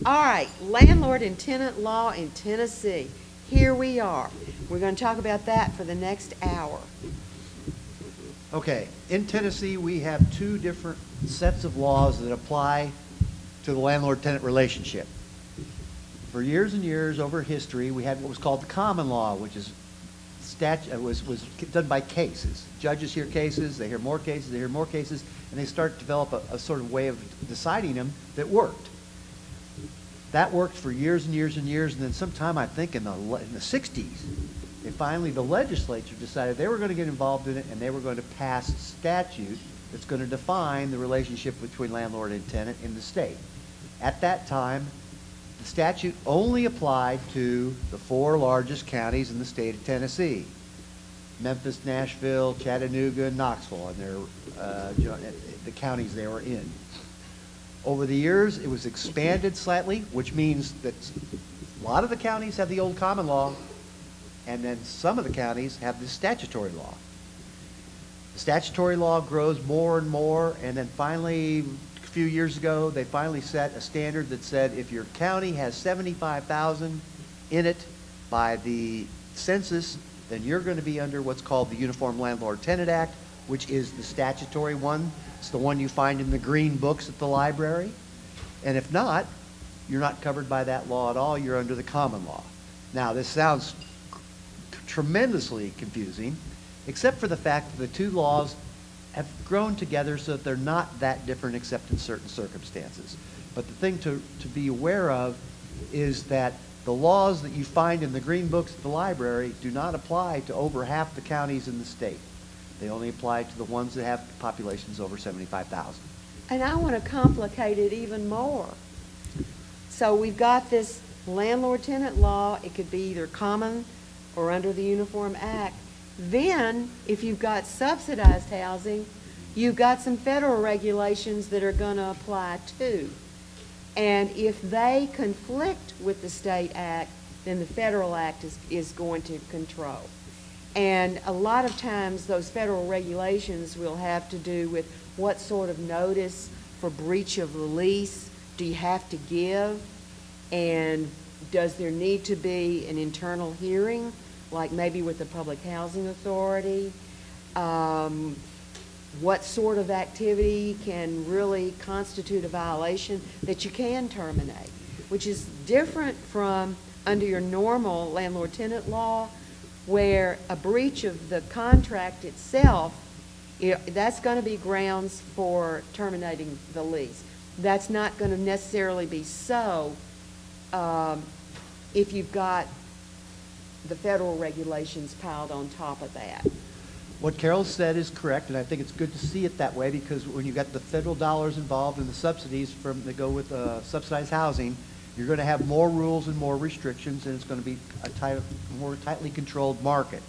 All right, landlord and tenant law in Tennessee. Here we are. We're going to talk about that for the next hour. Okay, in Tennessee, we have two different sets of laws that apply to the landlord-tenant relationship. For years and years, over history, we had what was called the common law, which is was done by cases. Judges hear cases, they hear more cases, they hear more cases, and they start to develop a sort of way of deciding them that worked. That worked for years and years and years, and then sometime, I think in the 60s, the legislature decided they were going to get involved in it, and they were going to pass a statute that's going to define the relationship between landlord and tenant in the state. At that time, the statute only applied to the four largest counties in the state of Tennessee: Memphis, Nashville, Chattanooga, and Knoxville, and the counties they were in. Over the years, it was expanded slightly, which means that a lot of the counties have the old common law, and then some of the counties have the statutory law. The statutory law grows more and more, and then finally, a few years ago, they finally set a standard that said if your county has 75,000 in it by the census, then you're going to be under what's called the Uniform Landlord Tenant Act, which is the statutory one. It's the one you find in the green books at the library. And if not, you're not covered by that law at all. You're under the common law. Now, this sounds tremendously confusing, except for the fact that the two laws have grown together so that they're not that different except in certain circumstances. But the thing to be aware of is that the laws that you find in the green books at the library do not apply to over half the counties in the state. They only apply to the ones that have populations over 75,000. And I want to complicate it even more. So we've got this landlord-tenant law. It could be either common or under the Uniform Act. Then, if you've got subsidized housing, you've got some federal regulations that are going to apply too. And if they conflict with the state act, then the federal act is going to control. And a lot of times those federal regulations will have to do with what sort of notice for breach of the lease do you have to give, and does there need to be an internal hearing, like maybe with the Public Housing Authority? What sort of activity can really constitute a violation that you can terminate, which is different from under your normal landlord-tenant law, where a breach of the contract itself, that's going to be grounds for terminating the lease. That's not going to necessarily be so if you've got the federal regulations piled on top of that. What Carol said is correct, and I think it's good to see it that way, because when you've got the federal dollars involved in the subsidies that go with subsidized housing, you're going to have more rules and more restrictions, and it's going to be a more tightly controlled market.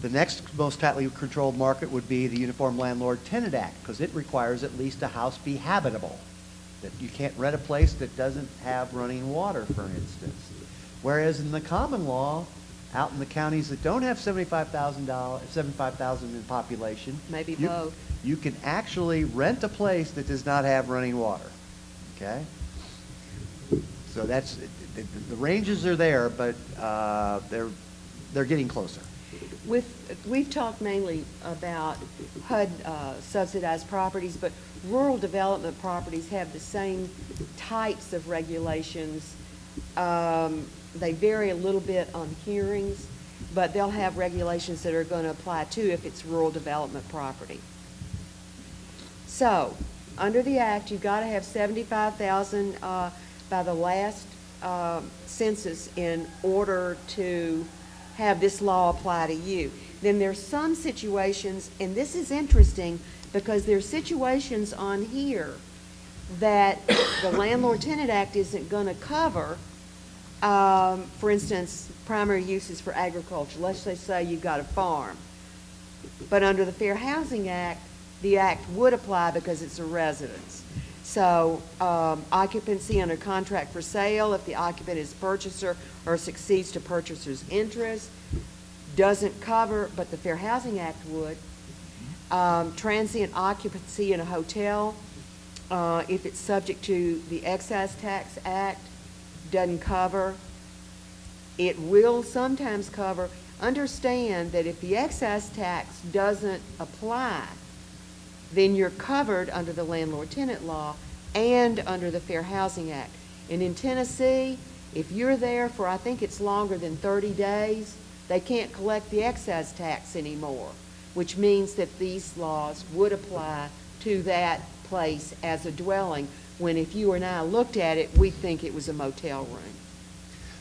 The next most tightly controlled market would be the Uniform Landlord Tenant Act, because it requires at least a house be habitable. That you can't rent a place that doesn't have running water, for instance. Whereas in the common law, out in the counties that don't have 75,000 in population, maybe both, you can actually rent a place that does not have running water. Okay? So that's the ranges are there, but they're getting closer. We've talked mainly about HUD subsidized properties, but rural development properties have the same types of regulations. They vary a little bit on hearings, but they'll have regulations that are going to apply too if it's rural development property. So, under the Act, you've got to have 75,000 by the last census in order to have this law apply to you. Then there's some situations, and this is interesting because there's situations on here that the Landlord Tenant Act isn't going to cover. For instance, primary uses for agriculture. Let's just say you've got a farm. But under the Fair Housing Act, the act would apply because it's a residence. So occupancy under contract for sale, if the occupant is purchaser or succeeds to purchaser's interest, doesn't cover, but the Fair Housing Act would. Transient occupancy in a hotel if it's subject to the Excise Tax Act, doesn't cover. It will sometimes cover. Understand that if the excise tax doesn't apply, then you're covered under the landlord-tenant law and under the Fair Housing Act. And in Tennessee, if you're there for, I think it's longer than 30 days, they can't collect the excise tax anymore, which means that these laws would apply to that place as a dwelling, when if you and I looked at it, we think it was a motel room.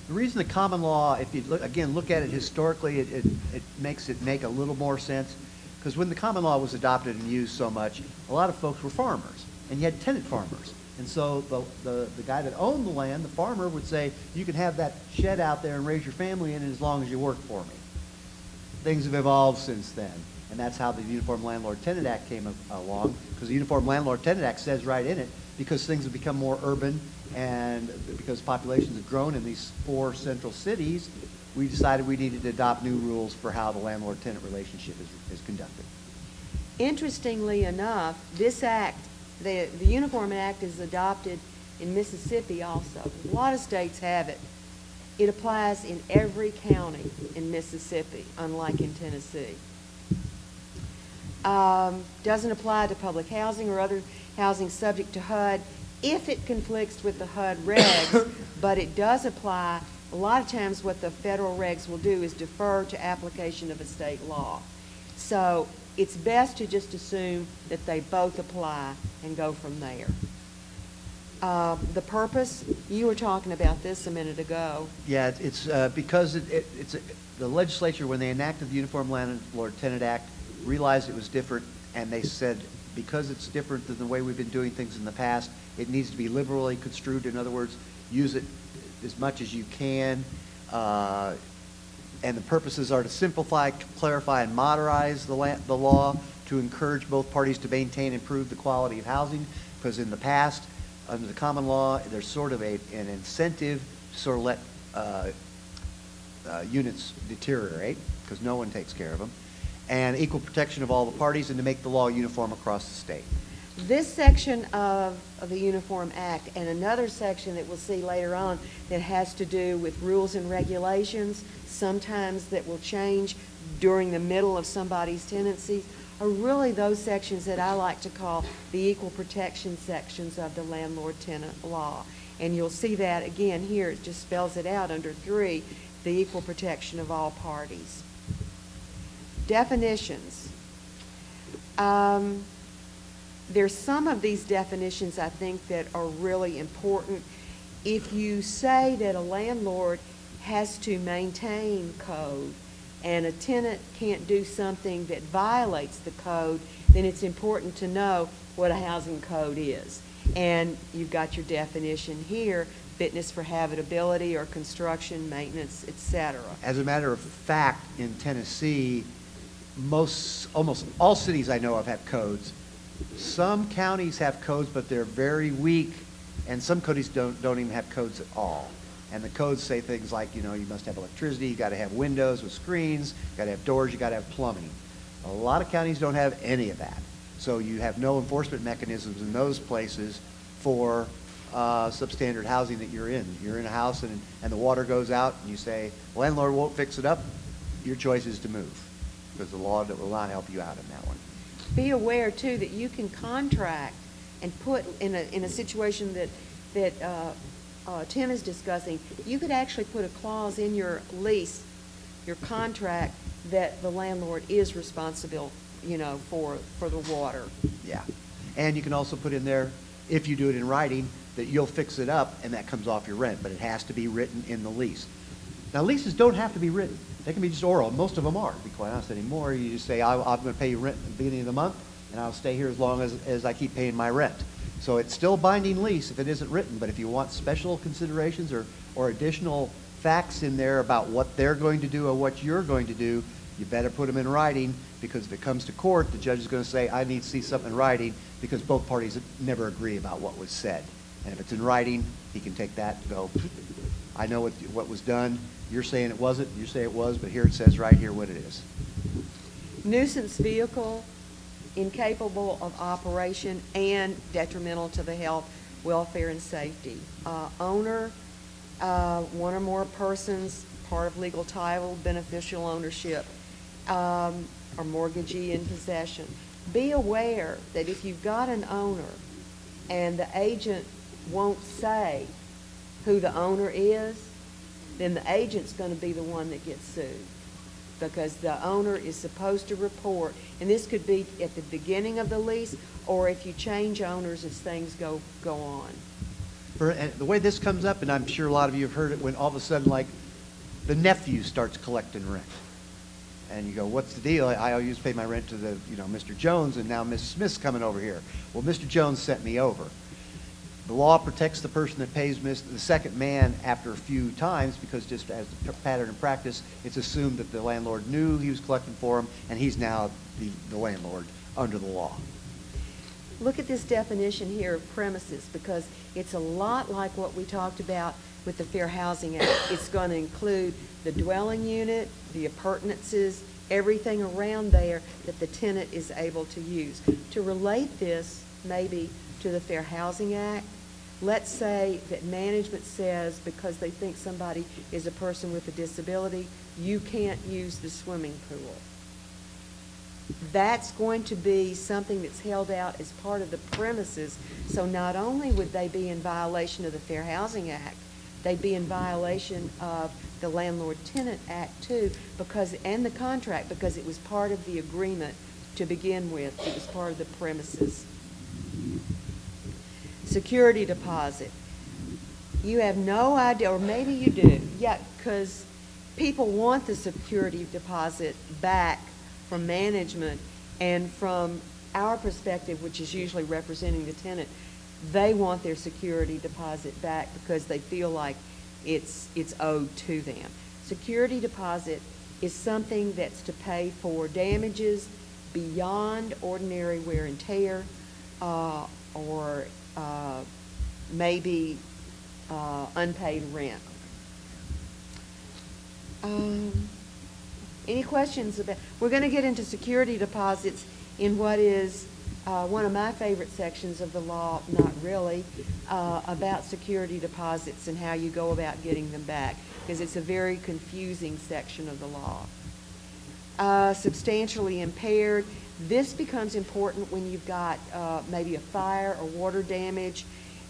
The reason the common law, if you look at it historically, it makes it make a little more sense, because when the common law was adopted and used so much, a lot of folks were farmers, and you had tenant farmers. And so the guy that owned the land, the farmer, would say, you can have that shed out there and raise your family in it as long as you work for me. Things have evolved since then, and that's how the Uniform Landlord-Tenant Act came along, because the Uniform Landlord-Tenant Act says right in it, because things have become more urban and because populations have grown in these 4 central cities, we decided we needed to adopt new rules for how the landlord-tenant relationship is conducted. Interestingly enough, this act, the Uniform Act, is adopted in Mississippi also. A lot of states have it. It applies in every county in Mississippi, unlike in Tennessee. Doesn't apply to public housing or other housing subject to HUD if it conflicts with the HUD regs, but it does apply. A lot of times what the federal regs will do is defer to application of a state law. So it's best to just assume that they both apply and go from there. The purpose, you were talking about this a minute ago. Yeah, it's because the legislature, when they enacted the Uniform Landlord-Tenant Act, realized it was different, and they said, because it's different than the way we've been doing things in the past, it needs to be liberally construed. In other words, use it as much as you can. And the purposes are to simplify, clarify, and modernize the law to encourage both parties to maintain and improve the quality of housing, because in the past, under the common law, there's sort of an incentive to sort of let units deteriorate, because no one takes care of them, and equal protection of all the parties, and to make the law uniform across the state. This section of the Uniform Act and another section that we'll see later on that has to do with rules and regulations, sometimes that will change during the middle of somebody's tenancies, are really those sections that I like to call the equal protection sections of the landlord-tenant law. And you'll see that again here, it just spells it out under 3, the equal protection of all parties. Definitions. There's some of these definitions I think that are really important. If you say that a landlord has to maintain code and a tenant can't do something that violates the code, then it's important to know what a housing code is. And you've got your definition here: fitness for habitability or construction, maintenance, etc. As a matter of fact, in Tennessee, almost all cities I know of have codes. Some counties have codes, but they're very weak, and some counties don't even have codes at all. And the codes say things like, you must have electricity, you got to have windows with screens, you got to have doors, you got to have plumbing. A lot of counties don't have any of that. So you have no enforcement mechanisms in those places for substandard housing that you're in. You're in a house and the water goes out, and you say, landlord won't fix it up. Your choice is to move, because the law will not help you out in that one. Be aware too that you can contract and put in a situation that Tim is discussing. You could actually put a clause in your lease, your contract, that the landlord is responsible, for the water. Yeah, and you can also put in there, if you do it in writing, that you'll fix it up, and that comes off your rent, but it has to be written in the lease. Now, leases don't have to be written. They can be just oral. Most of them are, to be quite honest anymore. You just say, I'm going to pay you rent at the beginning of the month, and I'll stay here as long as I keep paying my rent. So it's still a binding lease if it isn't written, but if you want special considerations or additional facts in there about what they're going to do or what you're going to do, you better put them in writing, because if it comes to court, the judge is going to say, I need to see something in writing, because both parties never agree about what was said. And if it's in writing, he can take that and go, I know what was done. You're saying it wasn't, you say it was, but here it says right here what it is. Nuisance vehicle. incapable of operation and detrimental to the health, welfare, and safety. Owner, one or more persons, part of legal title, beneficial ownership, or mortgagee in possession. Be aware that if you've got an owner and the agent won't say who the owner is, then the agent's going to be the one that gets sued, because the owner is supposed to report, and this could be at the beginning of the lease or if you change owners as things go on. And the way this comes up, and I'm sure a lot of you have heard it, when all of a sudden, like, the nephew starts collecting rent. And you go, what's the deal? I used to pay my rent to the, Mr. Jones, and now Mrs. Smith's coming over here. Well, Mr. Jones sent me over. The law protects the person that pays the second man after a few times, because just as a pattern and practice, it's assumed that the landlord knew he was collecting for him, and he's now the landlord under the law. Look at this definition here of premises, because it's a lot like what we talked about with the Fair Housing Act. It's going to include the dwelling unit, the appurtenances, everything around there that the tenant is able to use. To relate this maybe to the Fair Housing Act, let's say that management says, because they think somebody is a person with a disability, you can't use the swimming pool. That's going to be something that's held out as part of the premises. So not only would they be in violation of the Fair Housing Act, they'd be in violation of the Landlord Tenant Act too, and the contract, because it was part of the agreement to begin with. It was part of the premises. Security deposit. You have no idea, or maybe you do. Yeah, because people want the security deposit back from management, and from our perspective, which is usually representing the tenant, they want their security deposit back because they feel like it's owed to them. Security deposit is something that's to pay for damages beyond ordinary wear and tear, or maybe unpaid rent. Any questions about? We're going to get into security deposits in what is one of my favorite sections of the law, not really, about security deposits and how you go about getting them back, because it's a very confusing section of the law. Substantially impaired. This becomes important when you've got maybe a fire or water damage,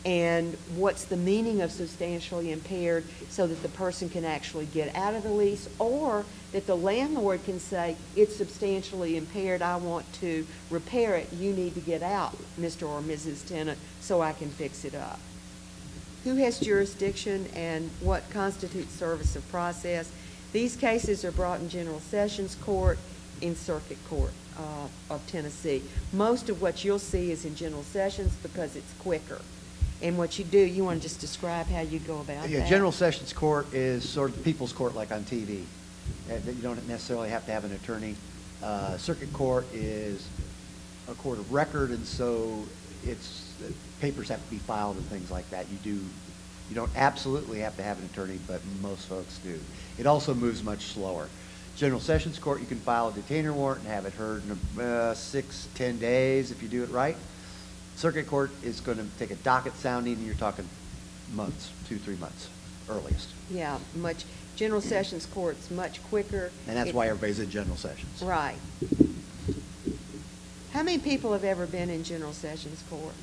and what's the meaning of substantially impaired, so that the person can actually get out of the lease, or that the landlord can say, it's substantially impaired, I want to repair it, you need to get out, Mr. or Mrs. Tenant, so I can fix it up. Who has jurisdiction and what constitutes service of process? These cases are brought in General Sessions Court, in Circuit Court of Tennessee. Most of what you'll see is in General Sessions because it's quicker. And what you do, you want to just describe how you go about that? General Sessions Court is sort of the people's court, like on TV. You don't necessarily have to have an attorney. Circuit Court is a court of record, and so papers have to be filed and things like that. You don't absolutely have to have an attorney, but most folks do. It also moves much slower. General Sessions Court, you can file a detainer warrant and have it heard in 6-10 days if you do it right. Circuit Court is going to take a docket sounding, and you're talking months, 2-3 months, earliest. Yeah, General Sessions Court's much quicker. And that's why everybody's in General Sessions. Right. How many people have ever been in General Sessions Court?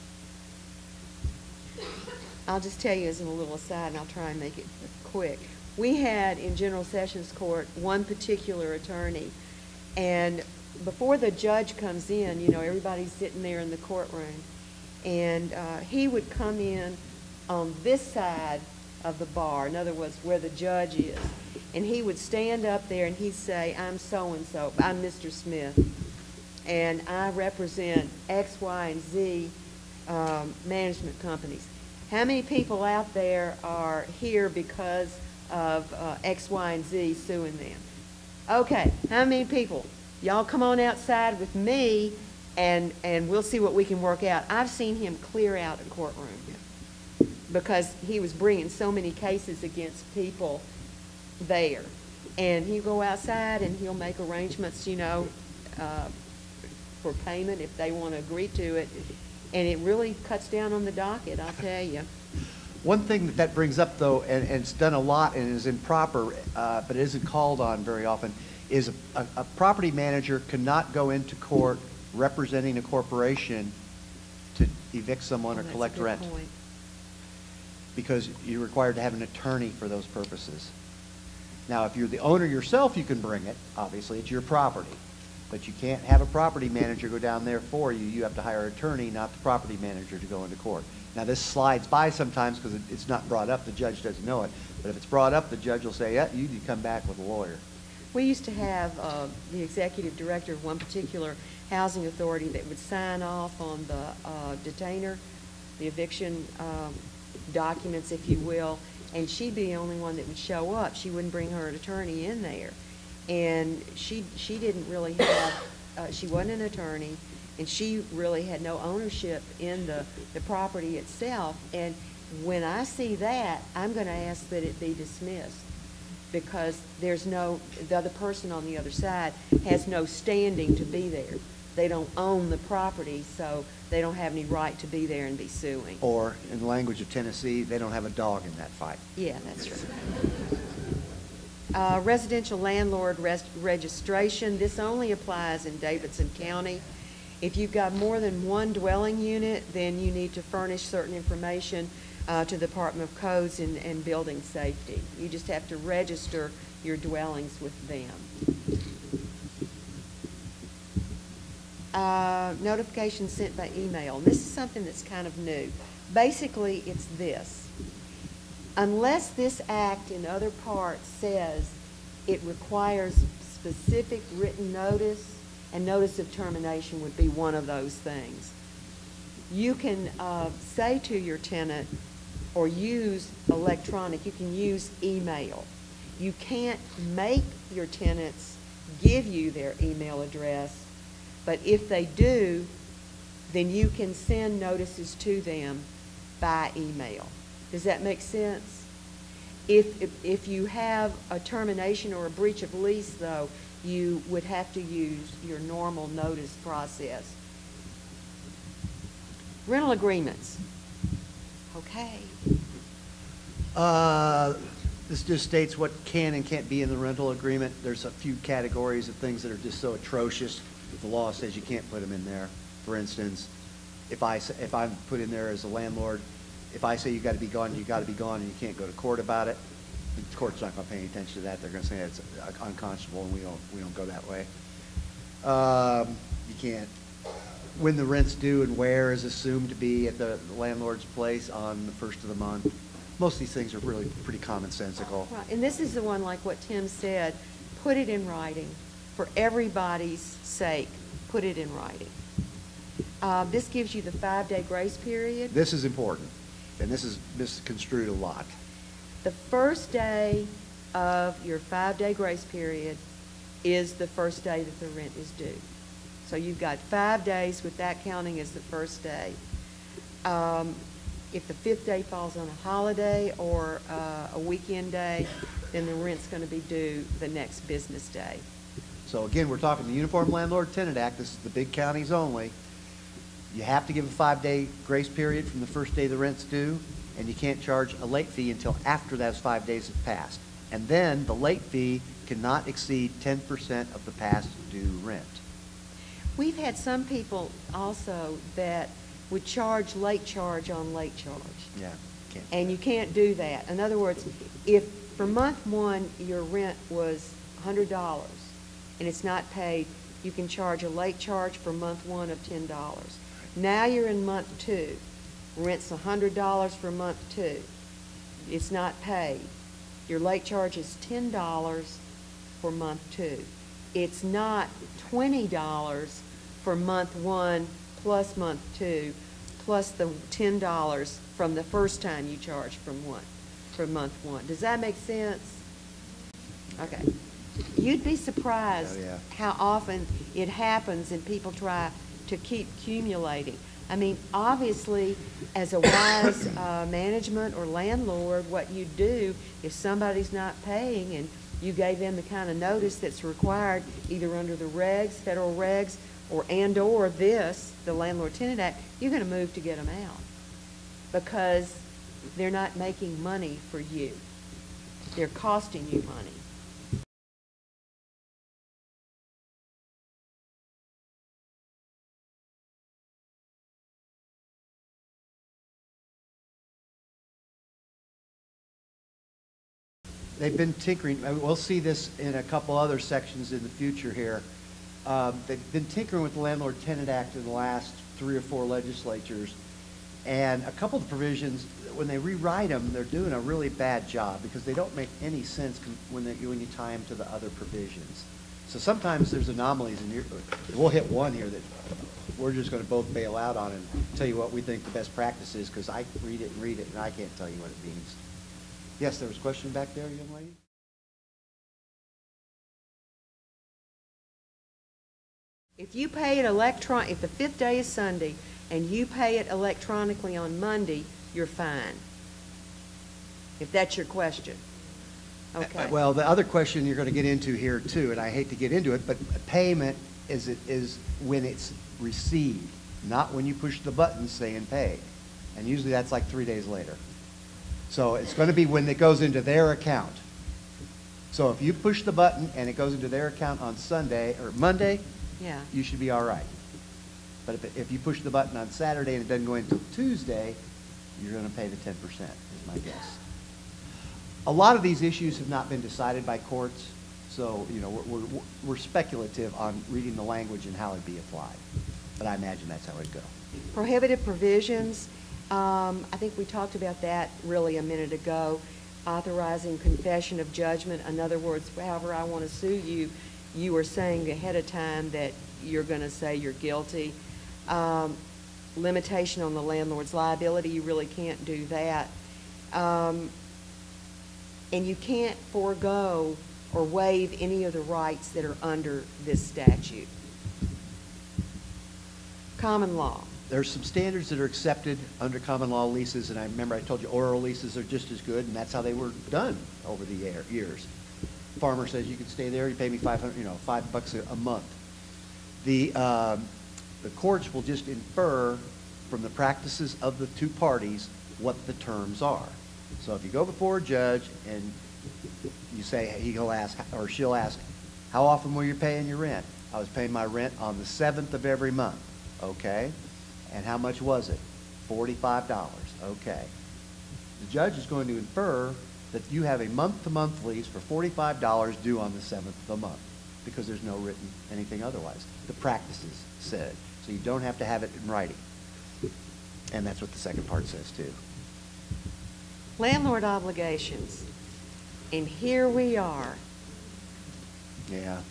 I'll just tell you as a little aside, and I'll try and make it quick. We had in General Sessions Court one particular attorney, and before the judge comes in, everybody's sitting there in the courtroom, and he would come in on this side of the bar, in other words, where the judge is, and he would stand up there and he'd say, I'm so-and-so, I'm Mr. Smith, and I represent X, Y, and Z management companies. How many people out there are here because of X, Y, and Z suing them? Okay, how many people? Y'all come on outside with me, and we'll see what we can work out. I've seen him clear out a courtroom because he was bringing so many cases against people there. And he'll go outside and he'll make arrangements, for payment if they want to agree to it. And it really cuts down on the docket, I'll tell you. One thing that brings up, though, and it's done a lot and is improper, but it isn't called on very often, is a property manager cannot go into court representing a corporation to evict someone or collect rent. That's a good point. Because you're required to have an attorney for those purposes. Now, if you're the owner yourself, you can bring it. Obviously, it's your property. But you can't have a property manager go down there for you. You have to hire an attorney, not the property manager, to go into court. Now, this slides by sometimes because it's not brought up. The judge doesn't know it. But if it's brought up, the judge will say, yeah, you need to come back with a lawyer. We used to have the executive director of one particular housing authority that would sign off on the detainer, the eviction documents, if you will, and she'd be the only one that would show up. She wouldn't bring her attorney in there. And she didn't really have, she wasn't an attorney, and she really had no ownership in the property itself. And when I see that, I'm going to ask that it be dismissed, because there's no, the other person on the other side has no standing to be there. They don't own the property, so they don't have any right to be there and be suing. Or, in the language of Tennessee, they don't have a dog in that fight. Yeah, that's right. Residential landlord registration, this only applies in Davidson County. If you've got more than one dwelling unit, then you need to furnish certain information to the Department of Codes and Building Safety. You just have to register your dwellings with them. Notification sent by email. This is something that's kind of new. Basically, it's this. Unless this act in other parts says it requires specific written notice, and notice of termination would be one of those things. You can say to your tenant, or use electronic, you can use email. You can't make your tenants give you their email address, but if they do, then you can send notices to them by email. Does that make sense? If you have a termination or a breach of lease, though, you would have to use your normal notice process. Rental agreements. Okay. This just states what can and can't be in the rental agreement. There's a few categories of things that are just so atrocious. The law says you can't put them in there. For instance, if I'm put in there as a landlord, if I say you got to be gone, you got to be gone, and you can't go to court about it, the court's not going to pay any attention to that. They're going to say it's unconscionable, and we don't go that way. You can't. When the rent's due and where is assumed to be at the landlord's place on the first of the month. Most of these things are really pretty commonsensical. Right, and this is the one, like what Tim said, put it in writing. For everybody's sake, put it in writing. This gives you the 5-day grace period. This is important, and this is misconstrued a lot. The first day of your 5-day grace period is the first day that the rent is due. So you've got 5 days with that counting as the first day. If the 5th day falls on a holiday or a weekend day, then the rent's going to be due the next business day. So again, we're talking the Uniform Landlord Tenant Act. This is the big counties only. You have to give a 5-day grace period from the first day the rent's due, and you can't charge a late fee until after those 5 days have passed. And then the late fee cannot exceed 10% of the past due rent. We've had some people also that would charge late charge on late charge. Yeah, can't. And you can't do that. In other words, if for month one your rent was $100 and it's not paid, you can charge a late charge for month one of $10. Now you're in month two. Rent's $100 for month two. It's not paid. Your late charge is $10 for month two. It's not $20 for month one plus month two, plus the $10 from the first time you charged from month one. Does that make sense? Okay. You'd be surprised how often it happens and people try to keep accumulating. I mean, obviously, as a wise management or landlord, what you do if somebody's not paying and You gave them the kind of notice that's required either under the regs, federal regs, or this, the Landlord Tenant Act. You're going to move to get them out because they're not making money for you. They're costing you money. They've been tinkering. We'll see this in a couple other sections in the future here. They've been tinkering with the Landlord Tenant Act in the last 3 or 4 legislatures. And a couple of the provisions, when they rewrite them, they're doing a really bad job because they don't make any sense when you tie them to the other provisions. So sometimes there's anomalies, and we'll hit one here that we're just going to both bail out on and tell you what we think the best practice is, because I read it, and I can't tell you what it means. Yes, there was a question back there, young lady? If you pay it if the 5th day is Sunday and you pay it electronically on Monday, you're fine. If that's your question. Okay. Well, the other question you're going to get into here too, and I hate to get into it, but payment is when it's received, not when you push the button saying pay. And usually that's like 3 days later. So it's going to be when it goes into their account. So if you push the button and it goes into their account on Sunday or Monday, yeah, you should be all right. But if you push the button on Saturday and it doesn't go in until Tuesday, you're going to pay the 10%, is my guess. A lot of these issues have not been decided by courts, so we're speculative on reading the language and how it'd be applied. But I imagine that's how it'd go. Prohibited provisions. I think we talked about that really a minute ago. Authorizing confession of judgment. In other words, however I want to sue you, you are saying ahead of time that you're going to say you're guilty. Limitation on the landlord's liability. You really can't do that. And you can't forego or waive any of the rights that are under this statute. Common law. There's some standards that are accepted under common law leases, and I remember I told you oral leases are just as good, and that's how they were done over the years. Farmer says you can stay there, you pay me $5 a month. The courts will just infer from the practices of the two parties what the terms are. So if you go before a judge and you say, he'll ask or she'll ask, how often were you paying your rent? I was paying my rent on the 7th of every month. Okay. And how much was it? $45. Okay. The judge is going to infer that you have a month-to-month lease for $45 due on the 7th of the month because there's no written anything otherwise. The practices said. So you don't have to have it in writing. And that's what the second part says too. Landlord obligations. And here we are. Yeah.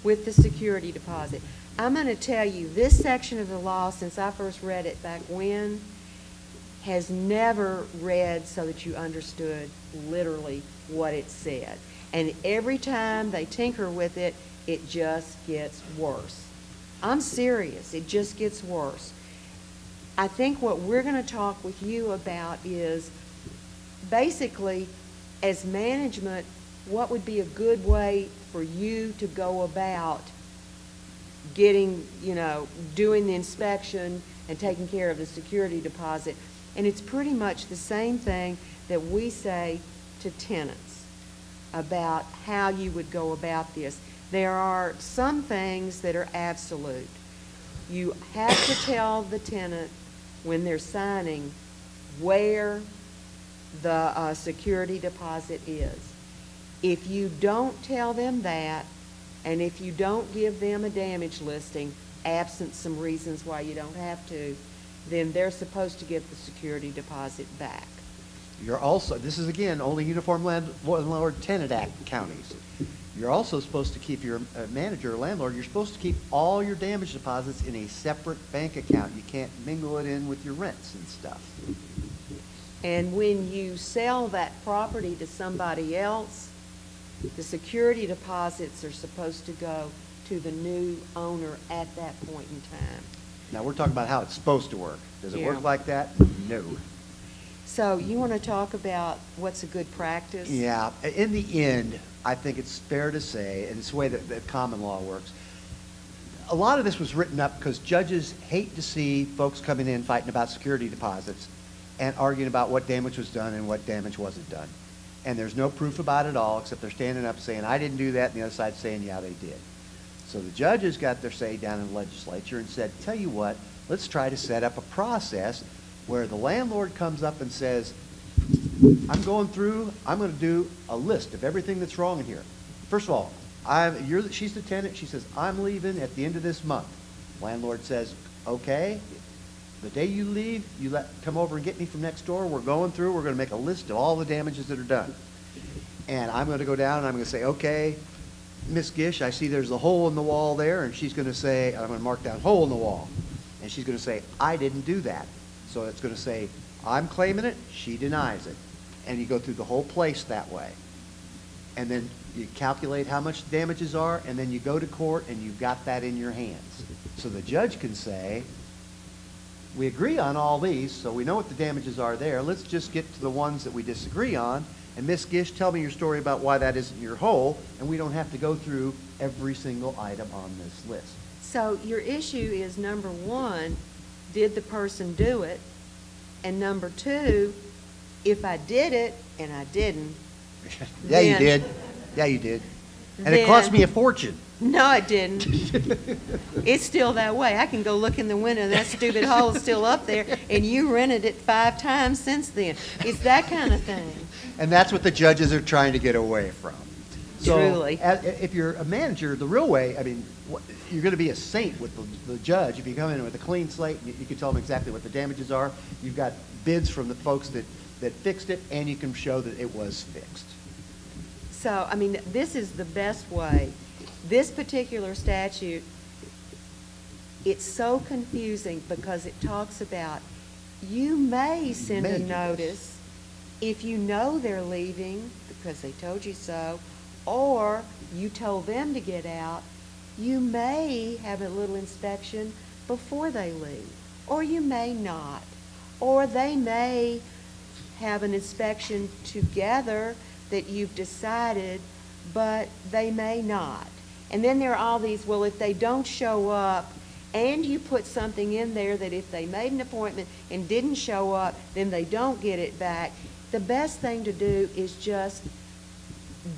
With the security deposit. I'm going to tell you, this section of the law, since I first read it back when, has never read so that you understood literally what it said. And every time they tinker with it, it just gets worse. I'm serious. It just gets worse. I think what we're going to talk with you about is basically, as management, what would be a good way for you to go about getting, doing the inspection and taking care of the security deposit. And it's pretty much the same thing that we say to tenants about how you would go about this. There are some things that are absolute. You have to tell the tenant when they're signing where the security deposit is. If you don't tell them that, and if you don't give them a damage listing, absent some reasons why you don't have to, then they're supposed to get the security deposit back. You're also, this is again, only Uniform Landlord Tenant Act counties. You're also supposed to keep your manager or landlord, you're supposed to keep all your damage deposits in a separate bank account. You can't mingle it in with your rents and stuff. And when you sell that property to somebody else, the security deposits are supposed to go to the new owner at that point in time. Now we're talking about how it's supposed to work. Does it work like that? No. So you want to talk about what's a good practice? Yeah. In the end, I think it's fair to say, and it's the way that common law works, a lot of this was written up because judges hate to see folks coming in fighting about security deposits and arguing about what damage was done and what damage wasn't done. And there's no proof about it all, except they're standing up saying, I didn't do that, and the other side saying, yeah, they did. So the judges got their say down in the legislature and said, tell you what, let's try to set up a process where the landlord comes up and says, I'm going through, I'm going to do a list of everything that's wrong in here. First of all, she's the tenant. She says, I'm leaving at the end of this month. Landlord says, okay. The day you leave, come over and get me from next door. We're going through. We're going to make a list of all the damages that are done. And I'm going to go down and I'm going to say, okay, Miss Gish, I see there's a hole in the wall there. And she's going to say, I'm going to mark down hole in the wall. And she's going to say, I didn't do that. So it's going to say, I'm claiming it. She denies it. And you go through the whole place that way. And then you calculate how much the damages are, and then you go to court and you've got that in your hands. So the judge can say, we agree on all these, so we know what the damages are there. Let's just get to the ones that we disagree on. And Miss Gish, tell me your story about why that isn't your whole, and we don't have to go through every single item on this list. So your issue is, number one, did the person do it? And number two, if I did it and I didn't. Yeah, you did. Yeah, you did. And it cost me a fortune. No, it didn't. It's still that way. I can go look in the window and that stupid hole's still up there, and you rented it 5 times since then. It's that kind of thing. And that's what the judges are trying to get away from. So Truly. If you're a manager, the real way, I mean, you're going to be a saint with the judge. If you come in with a clean slate, you can tell them exactly what the damages are. You've got bids from the folks that fixed it, and you can show that it was fixed. So, I mean, this is the best way. This particular statute, it's so confusing because it talks about you may send a notice if you know they're leaving because they told you so, or you told them to get out. You may have a little inspection before they leave, or you may not, or they may have an inspection together that you've decided, but they may not. And then there are all these, well, if they don't show up, and you put something in there that if they made an appointment and didn't show up, then they don't get it back. The best thing to do is just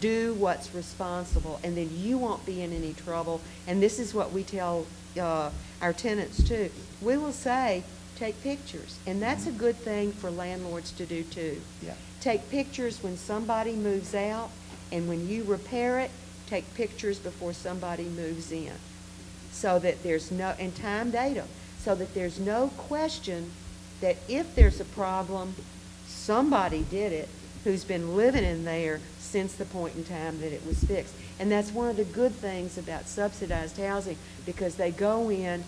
do what's responsible, and then you won't be in any trouble. And this is what we tell our tenants too. We will say, take pictures, and that's a good thing for landlords to do too. Yeah. Take pictures when somebody moves out, and when you repair it, take pictures before somebody moves in, so that there's no, and time date them, so that there's no question that if there's a problem, somebody did it who's been living in there since the point in time that it was fixed. And that's one of the good things about subsidized housing, because they go in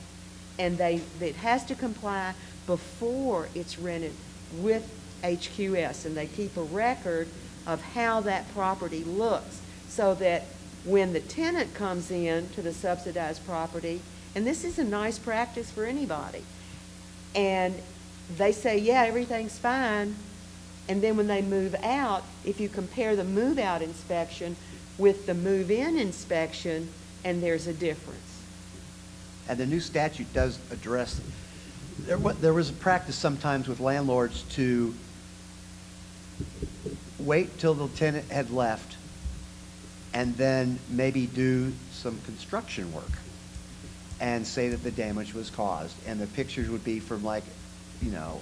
and it has to comply before it's rented with HQS, and they keep a record of how that property looks, so that when the tenant comes in to the subsidized property, and this is a nice practice for anybody, and they say, yeah, everything's fine, and then when they move out, if you compare the move-out inspection with the move-in inspection, and there's a difference. And the new statute does address, there was a practice sometimes with landlords to wait till the tenant had left and then maybe do some construction work and say that the damage was caused. And the pictures would be from, like, you know,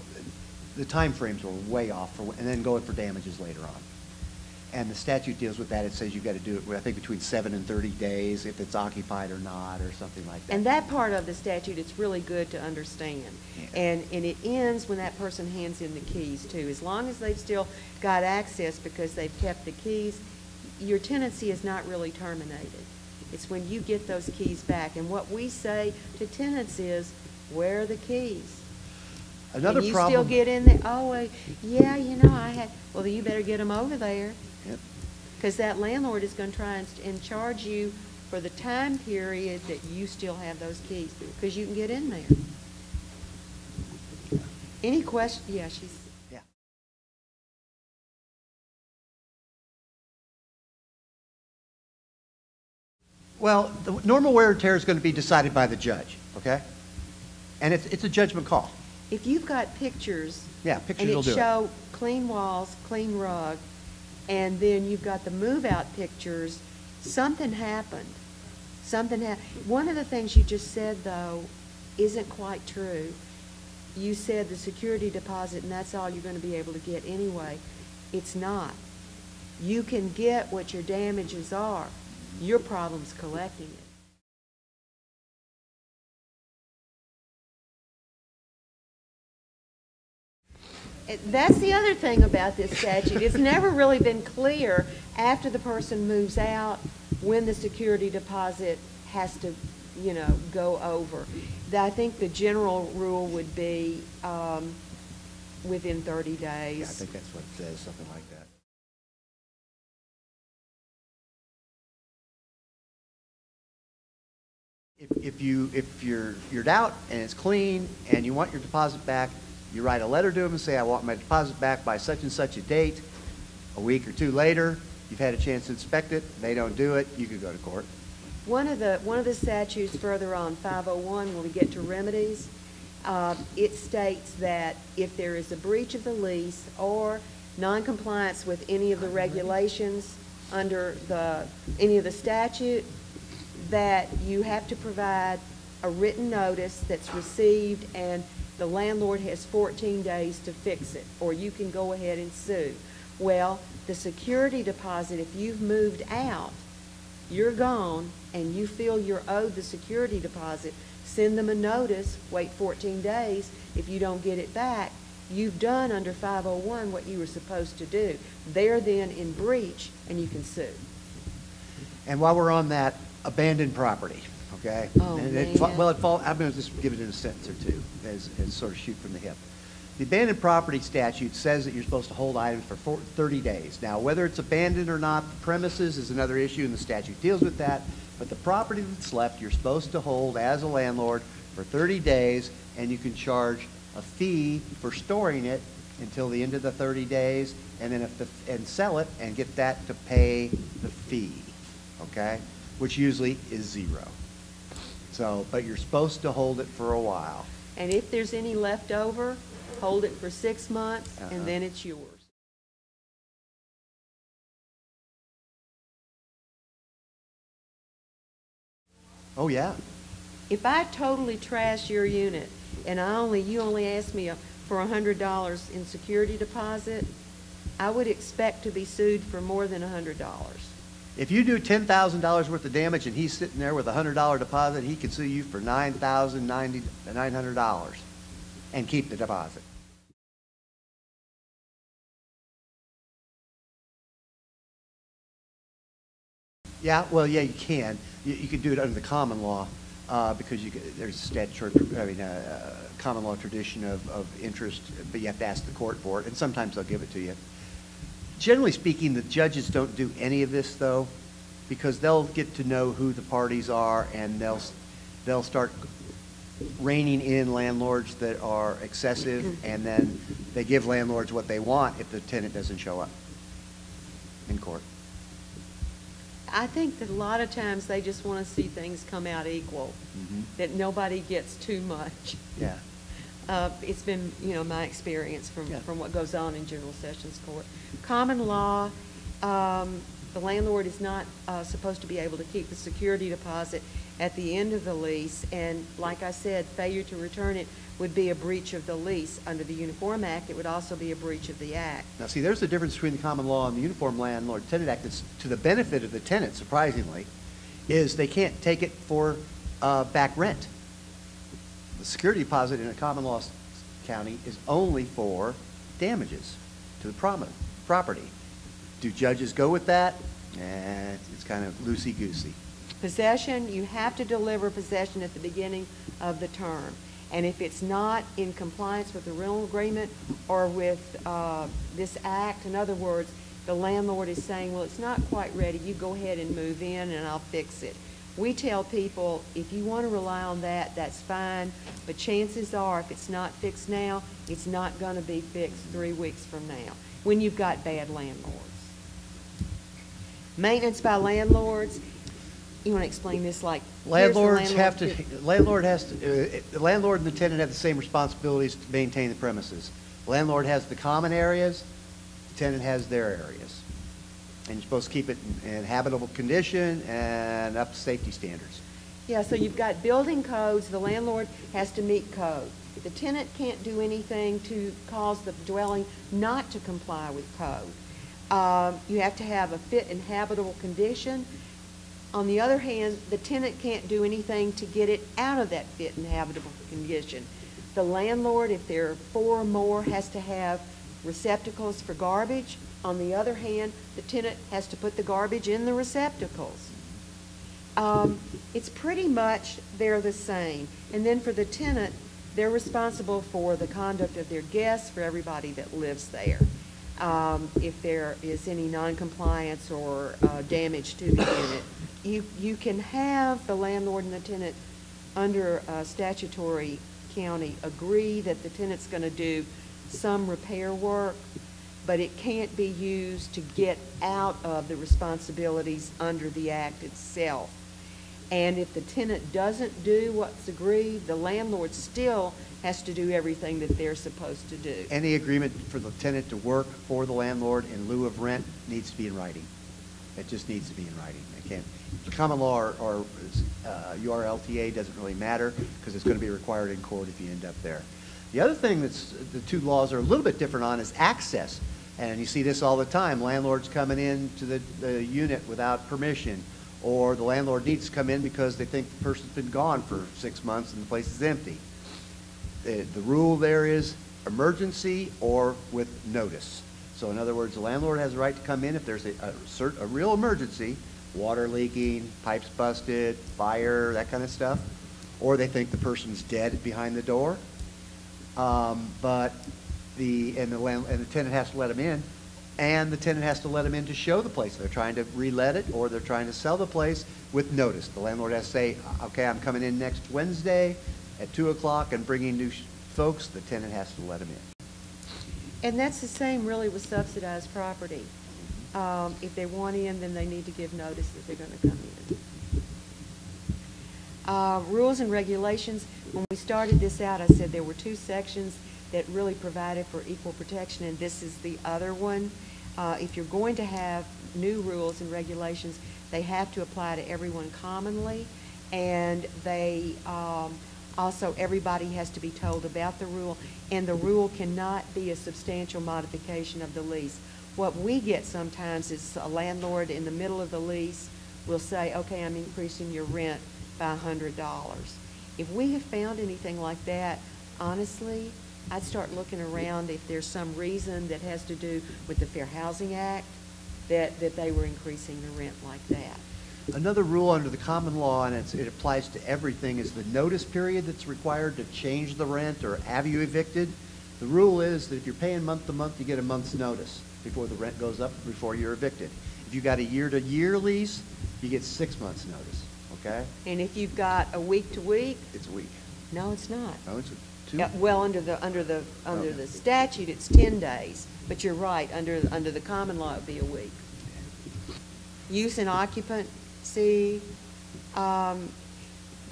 the time frames were way off, and then going for damages later on. And the statute deals with that. It says you've got to do it, I think, between 7 and 30 days if it's occupied or not, or something like that. And that part of the statute, it's really good to understand. Yeah. And it ends when that person hands in the keys, too. As long as they've still got access because they've kept the keys, your tenancy is not really terminated. It's when you get those keys back. And what we say to tenants is, where are the keys? Another and you problem. Still get in there, oh, yeah, you know, I had, well, you better get them over there. Yep. Because that landlord is going to try and charge you for the time period that you still have those keys, because you can get in there. Any question? Yeah, she's. Well, the normal wear and tear is going to be decided by the judge, okay? And it's a judgment call. If you've got pictures. Yeah, pictures will do And it. it show clean walls, clean rug, and then you've got the move-out pictures, something happened. One of the things you just said, though, isn't quite true. You said the security deposit, and that's all you're going to be able to get anyway. It's not. You can get what your damages are. Your problem's collecting it. That's the other thing about this statute. It's never really been clear after the person moves out when the security deposit has to, go over. I think the general rule would be within 30 days. Yeah, I think that's what it says, something like that. If you're out and it's clean and you want your deposit back, you write a letter to them and say, I want my deposit back by such and such a date. A week or two later, you've had a chance to inspect it. They don't do it. You could go to court. One of the statutes further on, 501, when we get to remedies, it states that if there is a breach of the lease or noncompliance with any of the regulations under any of the statute, that you have to provide a written notice that's received, and the landlord has 14 days to fix it, or you can go ahead and sue. Well, the security deposit, if you've moved out, you're gone, and you feel you're owed the security deposit, send them a notice, wait 14 days. If you don't get it back, you've done under 501 what you were supposed to do. They're then in breach, and you can sue. And while we're on that, abandoned property, okay? Oh, and man. I'm going to just give it in a sentence or two as sort of shoot from the hip. The abandoned property statute says that you're supposed to hold items for 30 days. Now, whether it's abandoned or not, the premises is another issue, and the statute deals with that. But the property that's left, you're supposed to hold as a landlord for 30 days, and you can charge a fee for storing it until the end of the 30 days, and then and sell it and get that to pay the fee, okay? Which usually is zero. So, but you're supposed to hold it for a while. And if there's any left over, hold it for 6 months, and then it's yours. Oh, yeah. If I totally trash your unit and you only ask me for $100 in security deposit, I would expect to be sued for more than $100. If you do $10,000 worth of damage and he's sitting there with a $100 deposit, he can sue you for $9,900 and keep the deposit. Yeah, well, yeah, you can. You can do it under the common law because there's a statutory, common law tradition of interest, but you have to ask the court for it, and sometimes they'll give it to you. Generally speaking, the judges don't do any of this, though, because they'll get to know who the parties are, and they'll start reining in landlords that are excessive, and then they give landlords what they want if the tenant doesn't show up in court. I think that a lot of times they just want to see things come out equal, that nobody gets too much. Yeah. It's been, my experience from what goes on in General Sessions Court. Common law, the landlord is not supposed to be able to keep the security deposit at the end of the lease, and like I said, failure to return it would be a breach of the lease. Under the Uniform Act, it would also be a breach of the Act. Now, see, there's the difference between the common law and the Uniform Landlord Tenant Act. That's to the benefit of the tenant, surprisingly, is they can't take it for back rent. The security deposit in a common law county is only for damages to the property. Do judges go with that? It's kind of loosey-goosey. Possession, you have to deliver possession at the beginning of the term. And if it's not in compliance with the rental agreement or with this act, in other words, the landlord is saying, well, it's not quite ready, you go ahead and move in and I'll fix it. We tell people, if you want to rely on that, that's fine, but chances are, if it's not fixed now, it's not going to be fixed 3 weeks from now, when you've got bad landlords. Maintenance by landlords, You want to explain this like? Landlords have to, the landlord and the tenant have the same responsibilities to maintain the premises. The landlord has the common areas, the tenant has their areas. And you're supposed to keep it in habitable condition and up to safety standards. Yeah, so you've got building codes, the landlord has to meet code. The tenant can't do anything to cause the dwelling not to comply with code. You have to have a fit and habitable condition. On the other hand, the tenant can't do anything to get it out of that fit and habitable condition. The landlord, if there are 4 or more, has to have receptacles for garbage. On the other hand, the tenant has to put the garbage in the receptacles. It's pretty much, they're the same. And then for the tenant, they're responsible for the conduct of their guests, for everybody that lives there. If there is any noncompliance or damage to the unit, you can have the landlord and the tenant under statutory county agree that the tenant's going to do some repair work, but it can't be used to get out of the responsibilities under the act itself. And if the tenant doesn't do what's agreed, the landlord still has to do everything that they're supposed to do. Any agreement for the tenant to work for the landlord in lieu of rent needs to be in writing. It just needs to be in writing. It can't. Common law or URLTA doesn't really matter because it's going to be required in court if you end up there. The other thing that's the two laws are a little bit different on is access. And you see this all the time. Landlords coming in to the unit without permission, or the landlord needs to come in because they think the person's been gone for 6 months and the place is empty. The rule there is emergency or with notice. So in other words, the landlord has the right to come in if there's a real emergency, water leaking, pipes busted, fire, that kind of stuff, or they think the person's dead behind the door. But the tenant has to let them in, and the tenant has to let them in to show the place. They're trying to relet it or they're trying to sell the place with notice. The landlord has to say, okay, I'm coming in next Wednesday at 2 o'clock and bringing new folks. The tenant has to let them in. And that's the same really with subsidized property. If they want in, then they need to give notice that they're going to come in. Rules and regulations. When we started this out, I said there were 2 sections that really provided for equal protection, and this is the other one. If you're going to have new rules and regulations, they have to apply to everyone commonly, and they also, everybody has to be told about the rule, and the rule cannot be a substantial modification of the lease. What we get sometimes is a landlord in the middle of the lease will say, okay, I'm increasing your rent by $100. If we have found anything like that, honestly, I'd start looking around if there's some reason that has to do with the Fair Housing Act that they were increasing the rent like that. Another rule under the common law, and it applies to everything, is the notice period that's required to change the rent or have you evicted. The rule is that if you're paying month to month, you get a month's notice before the rent goes up, before you're evicted. If you've got a year-to-year lease, you get 6 months' notice, okay? And if you've got a week-to-week? It's a week. No, it's not. No, it's 2. Well, under the statute, it's 10 days. But you're right, under the common law, it'd be a week. Use and occupancy. The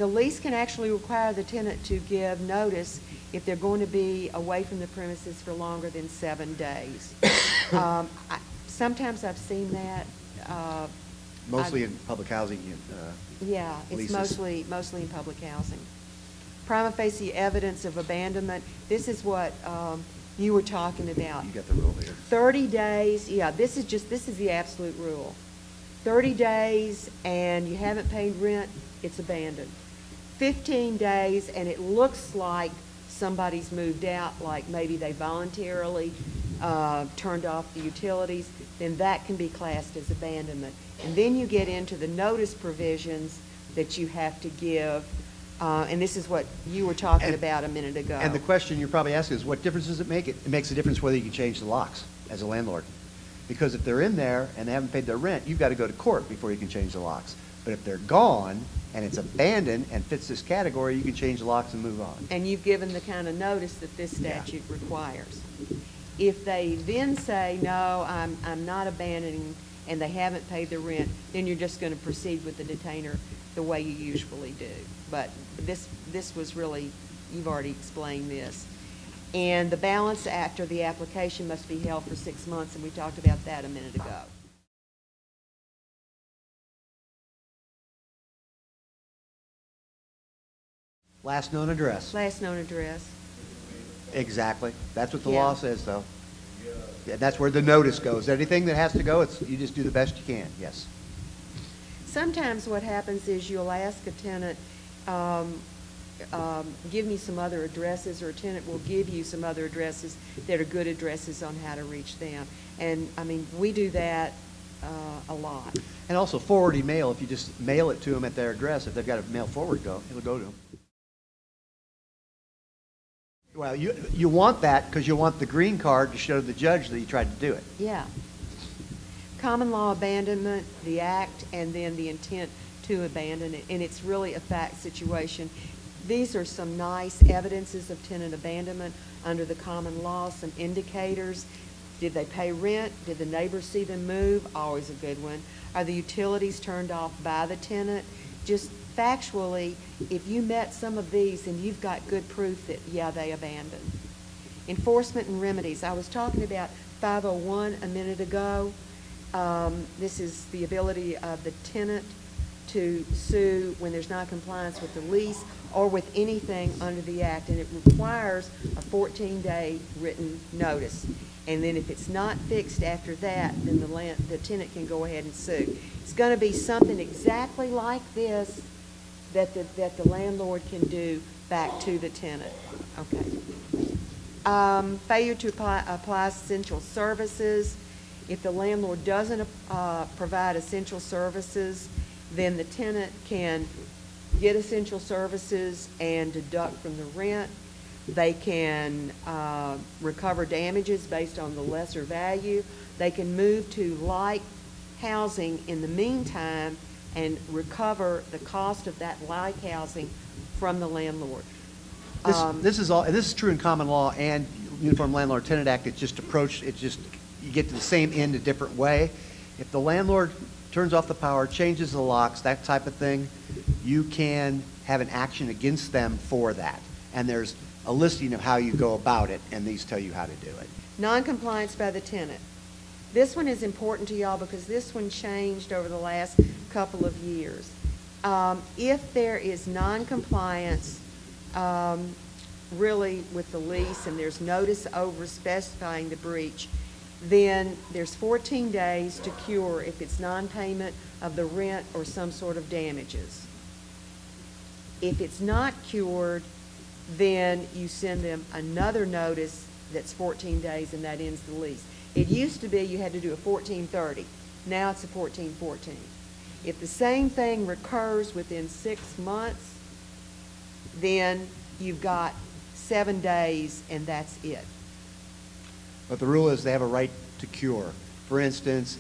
lease can actually require the tenant to give notice if they're going to be away from the premises for longer than 7 days. Sometimes I've seen that. Mostly in public housing yeah, it's leases. mostly in public housing. Prima facie evidence of abandonment. This is what you were talking about. You got the rule here. 30 days. Yeah, this is the absolute rule. 30 days and you haven't paid rent, it's abandoned. 15 days and it looks like somebody's moved out, like maybe they voluntarily turned off the utilities, then that can be classed as abandonment. And then you get into the notice provisions that you have to give, and this is what you were talking about a minute ago. And the question you're probably asking is, what difference does it make? It makes a difference whether you can change the locks as a landlord. Because if they're in there and they haven't paid their rent, you've got to go to court before you can change the locks. But if they're gone and it's abandoned and fits this category, you can change the locks and move on. And you've given the kind of notice that this statute requires. If they then say, no, I'm not abandoning, and they haven't paid the rent, then you're just going to proceed with the detainer the way you usually do. But this was really, you've already explained this. And the balance after the application must be held for 6 months, and we talked about that a minute ago. Last known address. Last known address. Exactly. That's what the Yeah. law says, though. Yeah, that's where the notice goes. Anything that has to go, you just do the best you can, yes. Sometimes what happens is you'll ask a tenant, give me some other addresses, or a tenant will give you some other addresses that are good addresses on how to reach them. And, I mean, we do that a lot. And also forwarding mail, if you just mail it to them at their address, if they've got a mail forward it'll go to them. Well, you want that because you want the green card to show the judge that you tried to do it. Yeah. Common law abandonment, the act, and then the intent to abandon it. And it's really a fact situation. These are some nice evidences of tenant abandonment under the common law, some indicators. Did they pay rent? Did the neighbors see them move? Always a good one. Are the utilities turned off by the tenant? Just factually, if you met some of these, then you've got good proof that, yeah, they abandoned. Enforcement and remedies. I was talking about 501 a minute ago. This is the ability of the tenant to sue when there's non-compliance with the lease or with anything under the act, and it requires a 14-day written notice. And then if it's not fixed after that, then the tenant can go ahead and sue. It's going to be something exactly like this that the landlord can do back to the tenant. Okay. Failure to apply essential services. If the landlord doesn't provide essential services, then the tenant can get essential services and deduct from the rent. They can recover damages based on the lesser value. They can move to like housing in the meantime and recover the cost of that like housing from the landlord. This is true in common law and Uniform Landlord Tenant Act. It's just you get to the same end a different way. If the landlord turns off the power, changes the locks, that type of thing, you can have an action against them for that. And there's a listing of how you go about it, and these tell you how to do it. Non-compliance by the tenant. This one is important to y'all because this one changed over the last couple of years. If there is non-compliance really with the lease and there's notice over specifying the breach, then there's 14 days to cure if it's non-payment of the rent or some sort of damages. If it's not cured, then you send them another notice that's 14 days and that ends the lease. It used to be you had to do a 1430. Now it's a 1414. If the same thing recurs within 6 months, then you've got 7 days and that's it. But the rule is they have a right to cure. For instance,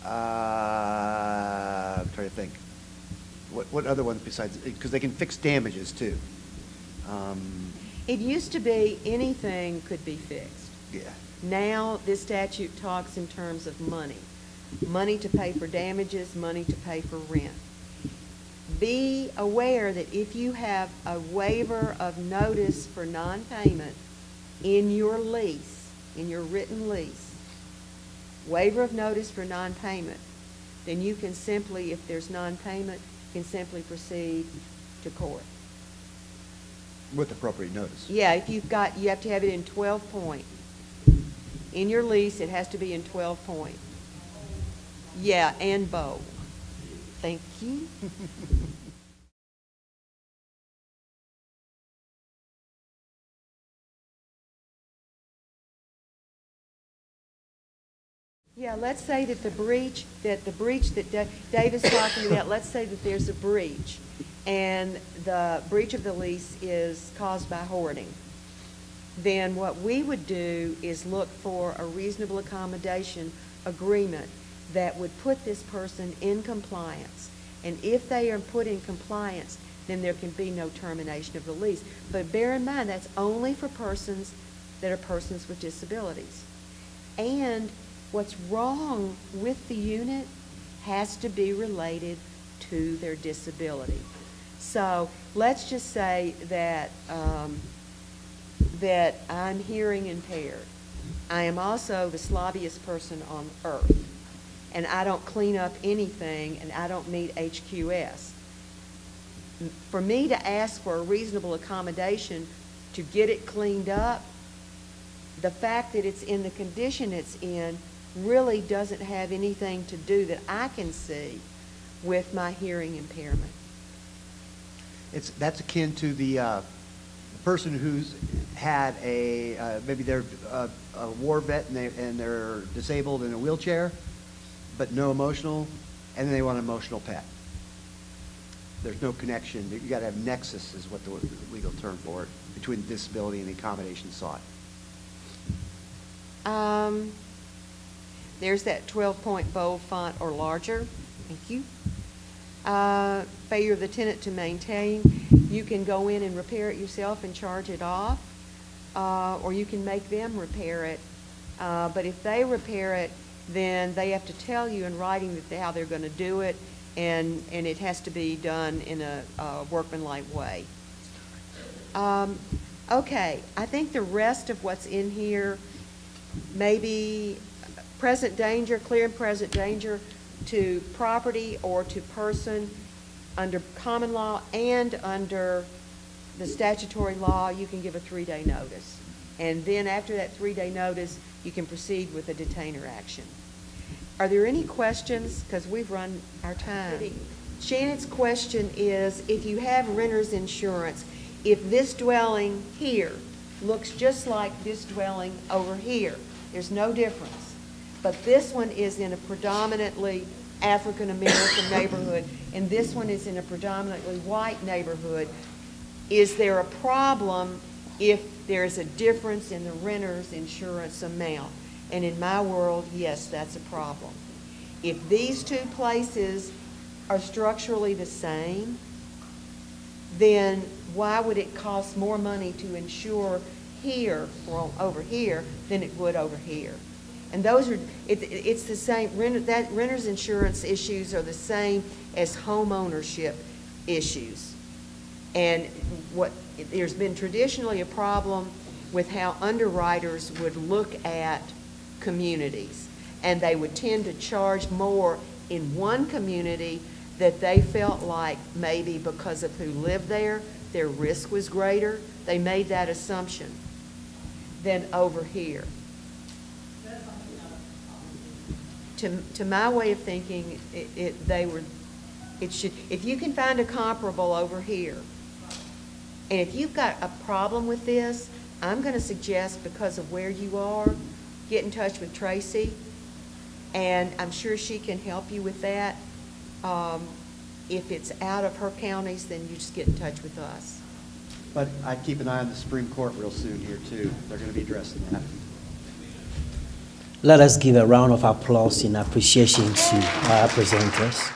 I'm trying to think. What other ones besides, because they can fix damages too. It used to be anything could be fixed. Yeah. Now this statute talks in terms of money. Money to pay for damages, money to pay for rent. Be aware that if you have a waiver of notice for non-payment in your lease, in your written lease, waiver of notice for non-payment, then you can simply, if there's non-payment, can simply proceed to court. With appropriate notice. Yeah, if you have to have it in 12 point. In your lease, it has to be in 12 point. Yeah, and bold. Thank you. Yeah, let's say that the breach that Dave is talking about, let's say that there's a breach, and the breach of the lease is caused by hoarding. Then what we would do is look for a reasonable accommodation agreement that would put this person in compliance. And if they are put in compliance, then there can be no termination of the lease. But bear in mind, that's only for persons that are persons with disabilities. And what's wrong with the unit has to be related to their disability. So let's just say that, that I'm hearing impaired. I am also the slobbiest person on earth, and I don't clean up anything, and I don't meet HQS. For me to ask for a reasonable accommodation to get it cleaned up, the fact that it's in the condition it's in really doesn't have anything to do that I can see with my hearing impairment. That's akin to the person who's had maybe they're a war vet and they're disabled in a wheelchair, but no emotional, and then they want an emotional pet. There's no connection. You got to have nexus, is what the legal term for it, between the disability and the accommodation sought. There's that 12-point bold font or larger. Thank you. Failure of the tenant to maintain. You can go in and repair it yourself and charge it off, or you can make them repair it. But if they repair it, then they have to tell you in writing that how they're going to do it, and it has to be done in a workmanlike way. Okay, I think the rest of what's in here, maybe present danger, clear and present danger to property or to person under common law and under the statutory law, you can give a 3-day notice. And then after that 3-day notice, you can proceed with a detainer action. Are there any questions? Because we've run our time. Shannon's question is, if you have renter's insurance, if this dwelling here looks just like this dwelling over here, there's no difference. But this one is in a predominantly African-American neighborhood, and this one is in a predominantly white neighborhood. Is there a problem if there's a difference in the renter's insurance amount? And in my world, yes, that's a problem. If these two places are structurally the same, then why would it cost more money to insure here or over here than it would over here? And those are, it's the same, renter's insurance issues are the same as home ownership issues. And there's been traditionally a problem with how underwriters would look at communities. And they would tend to charge more in one community that they felt like maybe because of who lived there, their risk was greater. They made that assumption than over here. To my way of thinking, if you can find a comparable over here, and if you've got a problem with this, I'm going to suggest, because of where you are, get in touch with Tracy, and I'm sure she can help you with that. If it's out of her counties, then you just get in touch with us. But I'd keep an eye on the Supreme Court real soon here, too. They're going to be addressing that. Let us give a round of applause in appreciation to our presenters.